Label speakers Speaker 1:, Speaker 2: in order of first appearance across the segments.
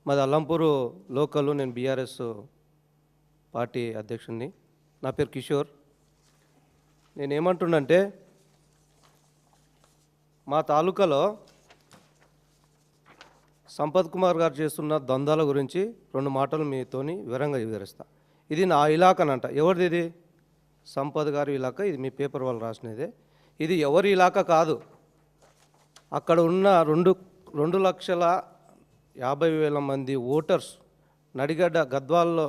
Speaker 1: మాది అల్లంపూరు లోకల్. నేను BRS party అధ్యక్షుడిని. నా పేరు కిషోర్. నేనేమంటున్నంటే మా తాలూకాలో సంపత్ కుమార్ గారు చేస్తున్న దందాల గురించి 2 మాటలు మీతోని వివరంగా వివరిస్తా. ఇది నా ఇలాకానంట. ఎవరిది ఇది? సంపత్ గారి ఇలాకా. ఇది మీ పేపర్ వాళ్ళు రాసినదే. ఇది ఎవరి ఇలాకా కాదు. అక్కడ ఉన్న 2,50,000 మంది ఓటర్స్, నడిగడ్డ గద్వాల్లో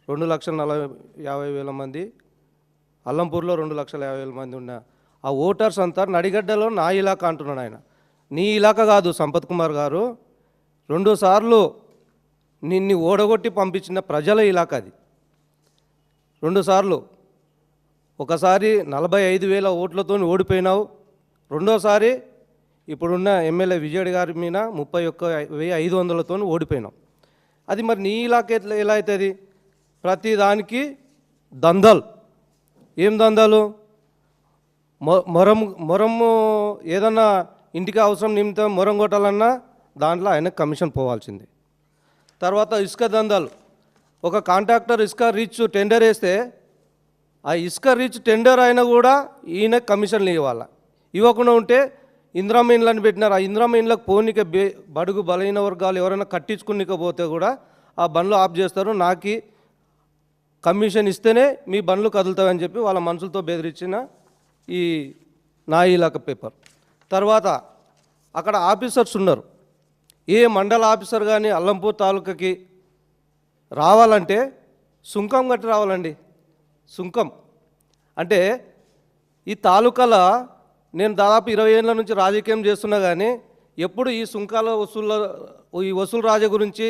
Speaker 1: 2,50,000 మంది, అల్లంపూర్లో 2,50,000 మంది ఉన్న ఆ ఓటర్స్ అంతా నడిగడ్డలో నా ఇలాకా అంటున్నాడు ఆయన. నీ ఇలాకా కాదు సంపత్ కుమార్ గారు. 2 సార్లు నిన్ను ఓడగొట్టి పంపించిన ప్రజల ఇలాకా అది. 2 సార్లు. ఒకసారి 45,000 ఓట్లతో ఓడిపోయినావు. రెండోసారి ఇప్పుడున్న ఎమ్మెల్యే విజయ్ గారి మీద 31,500తో ఓడిపోయినావు. అది మరి నీ ఇలాకా ఎలా అవుతుంది? ప్రతి దానికి దందాలు. ఏం దందాలు? మొరము ఏదన్నా ఇంటికి అవసరం నిమిత్తం మొరం కొట్టాలన్నా దాంట్లో ఆయన కమిషన్ పోవాల్సిందే. తర్వాత ఇసుక దందాలు. ఒక కాంట్రాక్టర్ ఇసుక రీచ్ టెండర్ వేస్తే ఆ ఇసుక రీచ్ టెండర్ అయినా కూడా ఈయన కమిషన్లు ఇవ్వాలి. ఇవ్వకుండా ఉంటే ఇందిరమ్మ ఇండ్లను పెట్టినారు. ఆ ఇందిరమ్మ ఇండ్లకు పోనీక బడుగు బలహీన వర్గాలు ఎవరైనా కట్టించుకునికపోతే కూడా ఆ బండ్లు ఆఫ్ చేస్తారు. నాకు కమిషన్ ఇస్తేనే మీ బండ్లు కదులుతాయని చెప్పి వాళ్ళ మనుషులతో బెదిరించిన ఈ నా ఇలాకా పేపర్. తర్వాత అక్కడ ఆఫీసర్స్ ఉన్నారు. ఏ మండల ఆఫీసర్ కానీ అల్లంపూర్ తాలూకాకి రావాలంటే సుంకం కట్టి రావాలండి. సుంకం అంటే ఈ తాలూకాలో నేను దాదాపు 20 ఏళ్ళ నుంచి రాజకీయం చేస్తున్నా కానీ ఎప్పుడు ఈ సుంకాల వసూలు రాజా గురించి,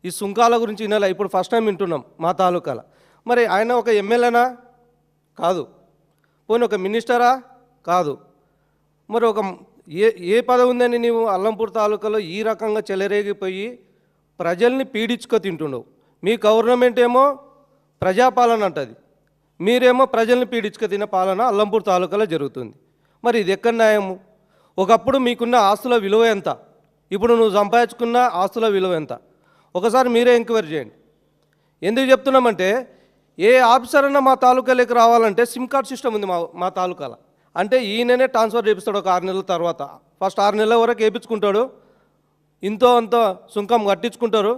Speaker 1: ఈ సుంకాల గురించి వినాలి. ఇప్పుడు ఫస్ట్ టైం వింటున్నాం మా తాలూకాలో. మరి ఆయన ఒక ఎమ్మెల్యేనా? కాదు. పోనీ ఒక మినిస్టరా? కాదు. మరి ఒక ఏ పదవి ఉందని నీవు అల్లంపూర్ తాలూకాలో ఈ రకంగా చెలరేగిపోయి ప్రజల్ని పీడించుకో తింటున్నావు. మీ గవర్నమెంట్ ఏమో ప్రజాపాలన అంటది, మీరేమో ప్రజల్ని పీడించుకో తినే పాలన అల్లంపూర్ తాలూకాలో జరుగుతుంది. మరి ఇది ఎక్కడ న్యాయము? ఒకప్పుడు మీకున్న ఆస్తుల విలువ ఎంత? ఇప్పుడు నువ్వు సంపాదించుకున్న ఆస్తుల విలువ ఎంత? ఒకసారి మీరే ఎంక్వైరీ చేయండి. ఎందుకు చెప్తున్నామంటే ఏ ఆఫీసర్ అన్నా మా తాలూకాలోకి రావాలంటే సిమ్ కార్డ్ సిస్టమ్ ఉంది మా తాలూకాలో. అంటే ఈయననే ట్రాన్స్ఫర్ చేపిస్తాడు ఒక 6 నెలల తర్వాత. ఫస్ట్ 6 నెలల వరకు వేయించుకుంటాడు, ఇంతో అంతో సుంకం కట్టించుకుంటారు.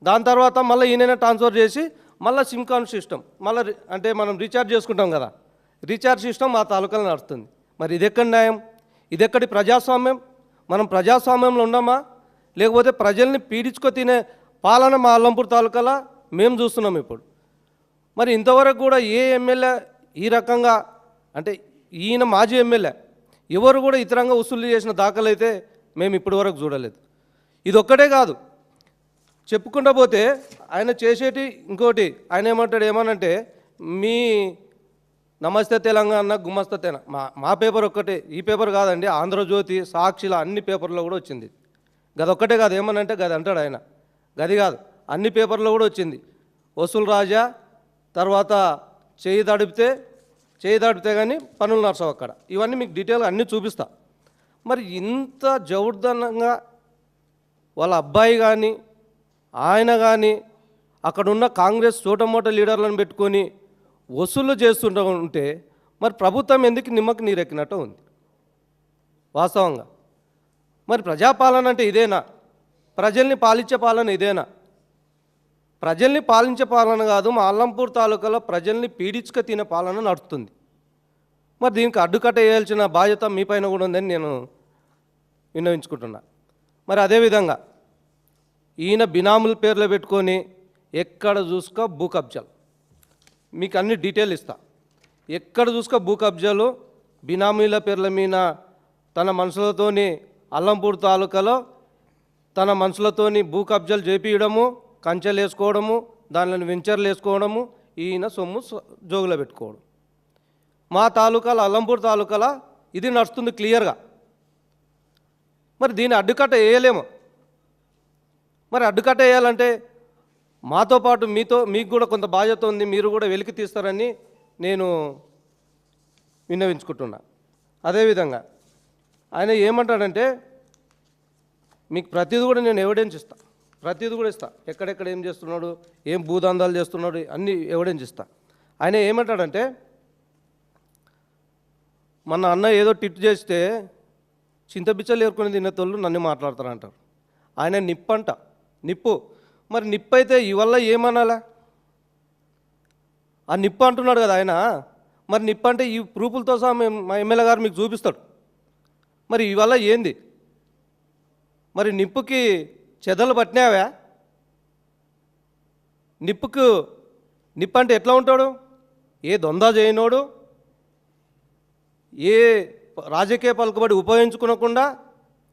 Speaker 1: దాని తర్వాత మళ్ళీ ఈయననే ట్రాన్స్ఫర్ చేసి మళ్ళీ సిమ్ కార్డ్ సిస్టమ్ మళ్ళీ అంటే మనం రీఛార్జ్ చేసుకుంటాం కదా, రీఛార్జ్ సిస్టమ్ మా తాలూకాలో నడుస్తుంది. మరి ఇది ఎక్కడ న్యాయం? ఇది ఎక్కడి ప్రజాస్వామ్యం? మనం ప్రజాస్వామ్యంలో ఉన్నామా? లేకపోతే ప్రజల్ని పీడించుకో తినే పాలన మా అల్లంపూర్ తాలూకాలో మేము చూస్తున్నాం ఇప్పుడు. మరి ఇంతవరకు కూడా ఏ ఎమ్మెల్యే ఈ రకంగా, అంటే ఈయన మాజీ ఎమ్మెల్యే ఎవరు కూడా ఇతరంగా వసూలు చేసిన దాఖలైతే మేము ఇప్పటి వరకు చూడలేదు. ఇది ఒక్కటే కాదు, చెప్పుకుంటూ పోతే ఆయన చేసేటి ఇంకోటి. ఆయన ఏమనంటే మీ నమస్తే తెలంగాణ గుమస్తా మా పేపర్ ఒక్కటే, ఈ పేపర్ కాదండి, ఆంధ్రజ్యోతి, సాక్షిల అన్ని పేపర్లో కూడా వచ్చింది. గదొక్కటే కాదు, ఏమనంటే గది అంటాడు ఆయన, గది కాదు అన్ని పేపర్లో కూడా వచ్చింది. వసూలు రాజా తర్వాత చేయి తడిపితే కానీ పనులు నడసవు అక్కడ. ఇవన్నీ మీకు డీటెయిల్గా అన్నీ చూపిస్తా. మరి ఇంత జౌర్ధనంగా వాళ్ళ అబ్బాయి కానీ ఆయన కానీ అక్కడున్న కాంగ్రెస్ చోటమోట లీడర్లను పెట్టుకొని వసూలు చేస్తుంటూ ఉంటే మరి ప్రభుత్వం ఎందుకు నిమ్మకు నీరెక్కినట్టు ఉంది వాస్తవంగా. మరి ప్రజాపాలన అంటే ఇదేనా? ప్రజల్ని పాలించే పాలన ఇదేనా? ప్రజల్ని పాలించే పాలన కాదు, మా అల్లంపూర్ తాలూకాలో ప్రజల్ని పీడించుక తినే పాలన నడుస్తుంది. మరి దీనికి అడ్డుకట్ట వేయాల్సిన బాధ్యత మీ పైన కూడా ఉందని నేను విన్నవించుకుంటున్నా. మరి అదేవిధంగా ఈయన బినాముల పేర్లు పెట్టుకొని ఎక్కడ చూసుకో భూ కబ్జాలు, మీకు అన్ని డీటెయిల్ ఇస్తా. ఎక్కడ చూసుకో భూ కబ్జాలు, బినామీల పేర్ల మీద తన మనుషులతోని అల్లంపూర్ తాలూకాలో తన మనుషులతోని భూ కబ్జాలు చేపియడము, కంచెలు వేసుకోవడము, దానిలో వెంచర్లు వేసుకోవడము, ఈయన సొమ్ము జోగులో పెట్టుకోవడం. మా తాలూకాలో అల్లంపూర్ తాలూకాలో ఇది నడుస్తుంది క్లియర్గా. మరి దీన్ని అడ్డుకట్ట వేయలేము. మరి అడ్డుకట్ట వేయాలంటే మాతో పాటు మీకు కూడా కొంత బాధ్యత ఉంది, మీరు కూడా వెలికి తీస్తారని నేను విన్నవించుకుంటున్నా. అదేవిధంగా ఆయన ఏమంటాడంటే మీకు ప్రతిదీ కూడా నేను ఎవిడెన్స్ ఇస్తాను, ప్రతిదీ కూడా ఇస్తా, ఎక్కడెక్కడ ఏం చేస్తున్నాడు, ఏం భూదందాలు చేస్తున్నాడు అన్నీ ఎవిడెన్స్ ఇస్తా. ఆయన ఏమంటాడంటే, మన అన్న ఏదో టిట్ చేస్తే చింతబిచ్చలు ఏరుకొని తినేతోళ్ళు నన్ను మాట్లాడతారంటారు. ఆయన నిప్పంట, నిప్పు. మరి నిప్పు అయితే ఇవల్ల ఏమనాలా? ఆ నిప్పు అంటున్నాడు కదా ఆయన. మరి నిప్పు అంటే ఈ ప్రూఫ్లతో సహా మా ఎమ్మెల్యే గారు మీకు చూపిస్తాడు. మరి ఇవల్ల ఏంది? మరి నిప్పుకి చెదలు పట్టినావా? నిప్పు అంటే ఎట్లా ఉంటాడు? ఏ దొందా చేయనోడు, ఏ రాజకీయ పలుకుబడి ఉపయోగించుకోకుండా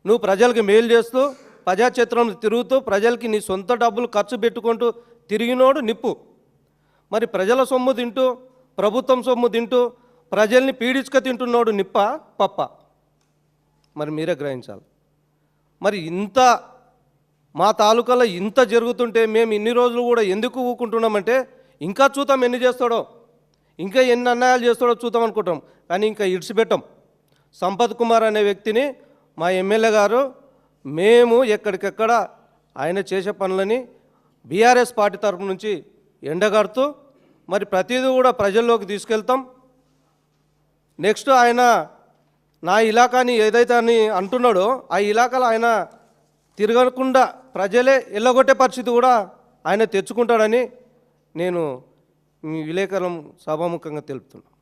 Speaker 1: నువ్వు ప్రజలకి మేలు చేస్తూ ప్రజాక్షేత్రంలో తిరుగుతూ ప్రజలకి నీ సొంత డబ్బులు ఖర్చు పెట్టుకుంటూ తిరిగినోడు నిప్పు. మరి ప్రజల సొమ్ము తింటూ, ప్రభుత్వం సొమ్ము తింటూ ప్రజల్ని పీడించుక తింటున్నాడు నిప్ప పప్ప? మరి మీరే గ్రహించాలి. మరి ఇంత మా తాలూకాలో ఇంత జరుగుతుంటే మేము ఇన్ని రోజులు కూడా ఎందుకు ఊకుంటున్నామంటే, ఇంకా చూద్దాం ఎన్ని చేస్తాడో, ఇంకా ఎన్ని అన్యాయాలు చేస్తాడో చూద్దాం అనుకుంటాం. కానీ ఇంకా ఇడిచిపెట్టాం. సంపత్ కుమార్ అనే వ్యక్తిని మా ఎమ్మెల్యే గారు మేము ఎక్కడికెక్కడ ఆయన చేసే పనులని బీఆర్ఎస్ పార్టీ తరపు నుంచి ఎండగడుతూ మరి ప్రతిదీ కూడా ప్రజల్లోకి తీసుకెళ్తాం. నెక్స్ట్ ఆయన నా ఇలాకాని ఏదైతే అని అంటున్నాడో ఆ ఇలాకాలో ఆయన తిరగకుండా ప్రజలే ఎల్లగొట్టే పరిస్థితి కూడా ఆయన తెచ్చుకుంటాడని నేను మీ విలేకరుల సభాముఖంగా తెలుపుతున్నాను.